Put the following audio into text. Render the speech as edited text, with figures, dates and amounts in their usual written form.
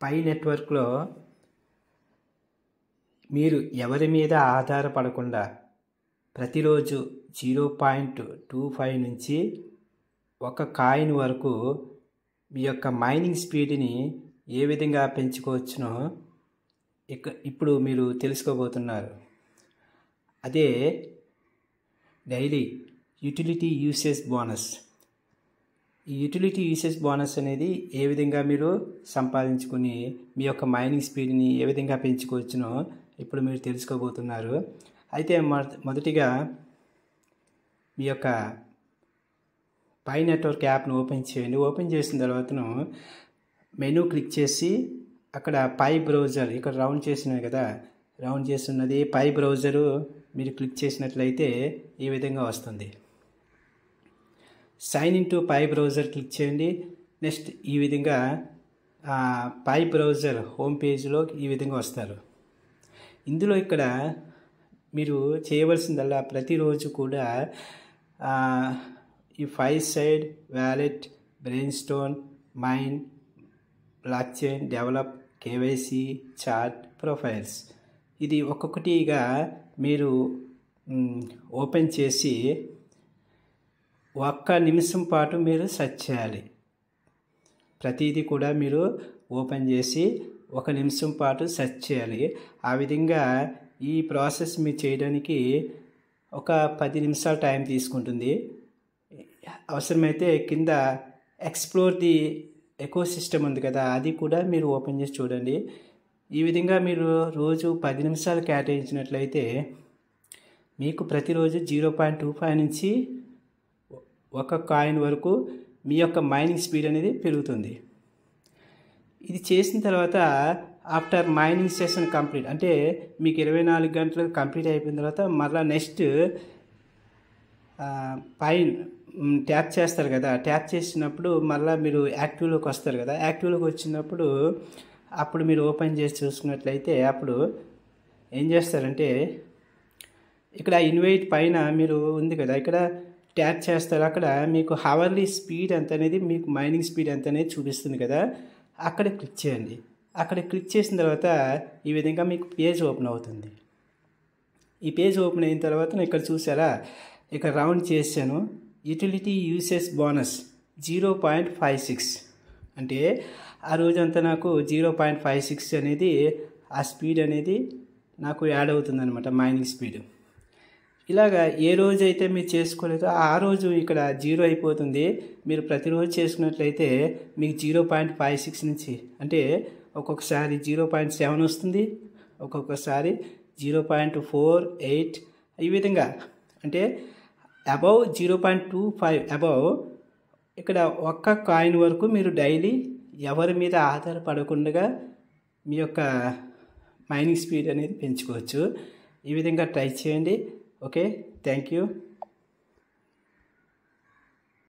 పై నెట్వర్క్లో మీరు ఎవరి మీద ఆధారపడకుండా ప్రతిరోజు 0.25 నుంచి ఒక కాయిన్ వరకు మీ యొక్క మైనింగ్ స్పీడ్ని ఏ విధంగా పెంచుకోవచ్చునో ఇప్పుడు మీరు తెలుసుకోబోతున్నారు. అదే డైలీ యూటిలిటీ యూసేజ్ బోనస్. ఈ యూటిలిటీ యూసేజ్ బోనస్ అనేది ఏ విధంగా మీరు సంపాదించుకుని మీ యొక్క మైనింగ్ స్పీడ్ని ఏ విధంగా పెంచుకోవచ్చునో ఇప్పుడు మీరు తెలుసుకోబోతున్నారు. అయితే మొదటిగా మీ యొక్క పై నెట్వర్క్ యాప్ను ఓపెన్ చేయండి. ఓపెన్ చేసిన తర్వాతను మెనూ క్లిక్ చేసి అక్కడ పై బ్రౌజర్ ఇక్కడ రౌండ్ చేసినది కదా, రౌండ్ చేస్తున్నది పై బ్రౌజరు మీరు క్లిక్ చేసినట్లయితే ఈ విధంగా వస్తుంది. సైన్ ఇన్ టు పై బ్రౌజర్ క్లిక్ చేయండి. నెక్స్ట్ ఈ విధంగా పై బ్రౌజర్ హోమ్ పేజ్లో ఈ విధంగా వస్తారు. ఇందులో ఇక్కడ మీరు చేయవలసిందల్లా ప్రతిరోజు కూడా ఈ 5 side wallet, brain stone, mine, block chain, develop, KYC, chart, profiles ఇది ఒక్కొక్కటిగా మీరు ఓపెన్ చేసి 1 నిమిషం పాటు మీరు సెర్చ్ చేయాలి. ప్రతిదీ కూడా మీరు ఓపెన్ చేసి 1 నిమిషం పాటు సెర్చ్ చేయాలి. ఆ విధంగా ఈ ప్రాసెస్ మీరు చేయడానికి ఒక 10 నిమిషాలు టైం తీసుకుంటుంది. అవసరమైతే కింద ఎక్స్ప్లోర్ ది ఎకోసిస్టమ్ ఉంది కదా, అది కూడా మీరు ఓపెన్ చేసి చూడండి. ఈ విధంగా మీరు రోజు 10 నిమిషాలు కేటాయించినట్లయితే మీకు ప్రతిరోజు 0.25 నుంచి 1 కాయిన్ వరకు మీ యొక్క మైనింగ్ స్పీడ్ అనేది పెరుగుతుంది. ఇది చేసిన తర్వాత ఆఫ్టర్ మైనింగ్ సెషన్ కంప్లీట్ అంటే మీకు 24 గంటలు కంప్లీట్ అయిపోయిన తర్వాత మళ్ళీ నెక్స్ట్ పైన ట్యాప్ చేస్తారు కదా, ట్యాప్ చేసినప్పుడు మళ్ళీ మీరు యాక్టివ్లోకి వస్తారు కదా, యాక్టివ్లోకి వచ్చినప్పుడు అప్పుడు మీరు ఓపెన్ చేసి చూసుకున్నట్లయితే అప్పుడు ఏం చేస్తారంటే ఇక్కడ ఇన్వైట్ పైన మీరు ఉంది కదా, ఇక్కడ ట్యాప్ చేస్తారు. అక్కడ మీకు హవర్లీ స్పీడ్ ఎంత అనేది, మీకు మైనింగ్ స్పీడ్ ఎంత అనేది చూపిస్తుంది కదా, అక్కడ క్లిక్ చేయండి. అక్కడ క్లిక్ చేసిన తర్వాత ఈ విధంగా మీకు పేజ్ ఓపెన్ అవుతుంది. ఈ పేజ్ ఓపెన్ అయిన తర్వాత ఇక్కడ చూసారా, ఇక్కడ రౌండ్ చేశాను. యూటిలిటీ యూసేజ్ బోనస్ 0.56 అంటే ఆ రోజంతా నాకు 0.56 అనేది ఆ స్పీడ్ అనేది నాకు యాడ్ అవుతుందన్నమాట, మైనింగ్ స్పీడ్. ఇలాగా ఏ రోజు అయితే మీరు చేసుకోలేదో ఆ రోజు ఇక్కడ 0 అయిపోతుంది. మీరు ప్రతిరోజు చేసుకున్నట్లయితే మీకు 0.56 నుంచి అంటే ఒక్కొక్కసారి 0.7 వస్తుంది, ఒక్కొక్కసారి 0.48 ఈ విధంగా అంటే అబౌవ్ 0.25 అబౌవ్ ఇక్కడ 1 కాయిన్ వరకు మీరు డైలీ ఎవరి మీద ఆధారపడకుండా మీ యొక్క మైనింగ్ స్పీడ్ అనేది పెంచుకోవచ్చు. ఈ విధంగా ట్రై చేయండి. Okay, thank you.